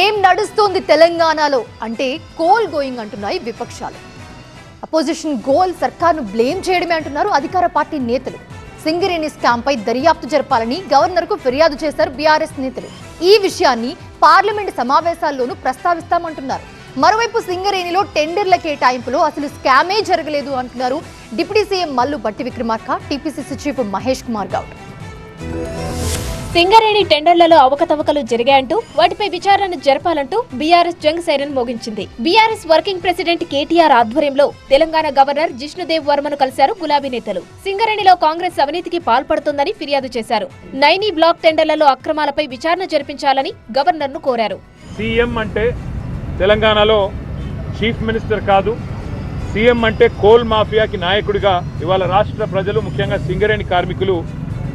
ఏం నడుస్తోంది తెలంగాణలో అంటే కోల్ గోయింగ్ అంటున్నాయి విపక్షాలు. అపోజిషన్ గోల్ సర్కార్ను బ్లేమ్ చేయడమే అంటున్నారు అధికార పార్టీ నేతలు. సింగరేణి స్కామ్ పై దర్యాప్తు జరపాలని గవర్నర్కు ఫిర్యాదు చేశారు బీఆర్ఎస్ నేతలు. ఈ విషయాన్ని పార్లమెంట్ సమావేశాల్లోనూ ప్రస్తావిస్తామంటున్నారు. మరోవైపు సింగరేణిలో టెండర్ల కేటాయింపులో అసలు స్కామే జరగలేదు అంటున్నారు deputy CM Mallu Bhatti Vikramarka, TPCC chief Mahesh Kumar Goud. Singareni టెండర్లలో అవకతవకలు జరిగాయంటూ వాటిపై విచారణ జరపాలంటూ బీఆర్ఎస్ జంగ్ సైరన్ మోగించింది. బీఆర్ఎస్ వర్కింగ్ ప్రెసిడెంట్ కేటీఆర్ ఆధ్వర్యంలో తెలంగాణ గవర్నర్ జిష్ణుదేవ్ వర్మను కలిశారు గులాబీ నేతలు. సింగరేణిలో కాంగ్రెస్ అవినీతికి పాల్పడుతోందని ఫిర్యాదు చేశారు. నైనీ బ్లాక్ టెండర్లలో అక్రమాలపై విచారణ జరిపించాలని గవర్నర్ను కోరారు. సీఎం అంటే తెలంగాణలో చీఫ్ మినిస్టర్ కాదు, సీఎం అంటే కోల్ మాఫియాకి నాయకుడిగా ఇవాళ రాష్ట్ర ప్రజలు ముఖ్యంగా సింగరేణి కార్మికులు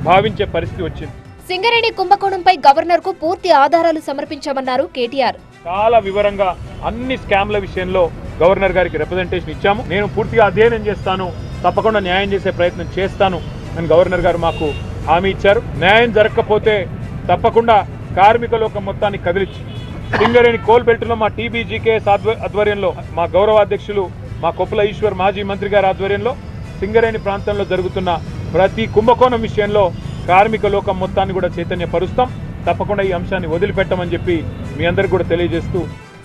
భావించే పరిస్థితి వచ్చింది. సింగరేణి కుంభకోణంపై గవర్నర్ కు పూర్తి ఆధారాలు సమర్పించామన్నారు కేటీఆర్. చాలా వివరంగా అన్ని స్కామ్ల విషయంలో గవర్నర్ గారికి రిప్రజెంటేషన్ ఇచ్చాము. నేను పూర్తిగా అధ్యయనం చేస్తాను, తప్పకుండా న్యాయం చేసే ప్రయత్నం చేస్తాను అని గవర్నర్ గారు మాకు హామీ ఇచ్చారు. న్యాయం జరగకపోతే తప్పకుండా కార్మిక లోకం మొత్తాన్ని కదిలించి సింగరేణి కోల్ బెల్ట్లో మా టీబీజీకేఎస్ ఆధ్వర్యంలో మా గౌరవ అధ్యక్షులు మా కొప్పుల ఈశ్వర్ మాజీ మంత్రి గారి ఆధ్వర్యంలో సింగరేణి ప్రాంతంలో జరుగుతున్న ప్రతి కుంభకోణం విషయంలో కార్మిక లోకం మొత్తాన్ని కూడా చైతన్యపరుస్తాం. తప్పకుండా ఈ అంశాన్ని వదిలిపెట్టమని చెప్పి మీ అందరికి కూడా తెలియజేస్తూ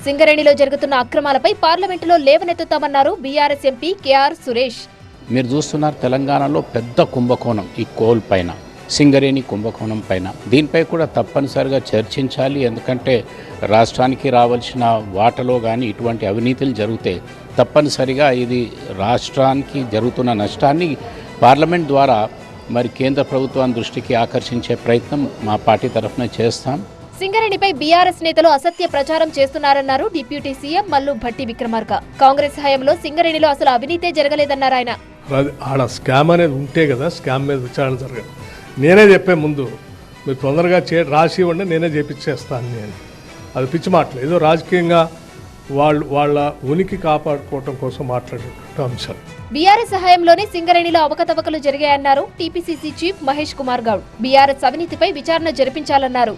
సింగరేణిలో జరుగుతున్న అక్రమాలపై పార్లమెంటులో లేవనెత్తుతామన్నారు బీఆర్ఎస్ ఎంపీ కేఆర్ సురేష్. మీరు చూస్తున్నారు తెలంగాణలో పెద్ద కుంభకోణం ఈ కోల్ పైన, సింగరేణి కుంభకోణం పైన. దీనిపై కూడా తప్పనిసరిగా చర్చించాలి. ఎందుకంటే రాష్ట్రానికి రావాల్సిన వాటలో కానీ ఇటువంటి అవినీతులు జరిగితే తప్పనిసరిగా ఇది రాష్ట్రానికి జరుగుతున్న నష్టాన్ని పార్లమెంట్ ద్వారా మరి కేంద్ర ప్రభుత్వం దృష్టికి ఆకర్షించే ప్రయత్నం మా పార్టీ తరఫున చేస్తాం. సింగరేణిపై బీఆర్ఎస్ నేతలు అసత్య ప్రచారం చేస్తున్నారన్నారు డిప్యూటీ సీఎం మల్లు భట్టి విక్రమార్క. కాంగ్రెస్ హయాంలో సింగరేణిలో అసలు అవినీతే జరగలేదన్నారు ఆయన. ఆడ స్కామ్ అనేది ఉంటే కదా స్కామ్ మీద విచారణ జరగదు. నేనే చెప్పే ముందు మీరు తొందరగా రాసి ఇవ్వండి, నేనే చేపించేస్తాను. నేను అది పిచ్చి మాటలు, ఏదో రాజకీయంగా వాళ్ళ ఉనికి కాపాడుకోవటం కోసం మాట్లాడేటువంటి అంశాలు. బీఆర్ఎస్ హయాంలోనే సింగరేణిలో అవకతవకలు జరిగాయన్నారు TPCC chief Mahesh Kumar Goud. BRS అవినీతిపై విచారణ జరిపించాలన్నారు.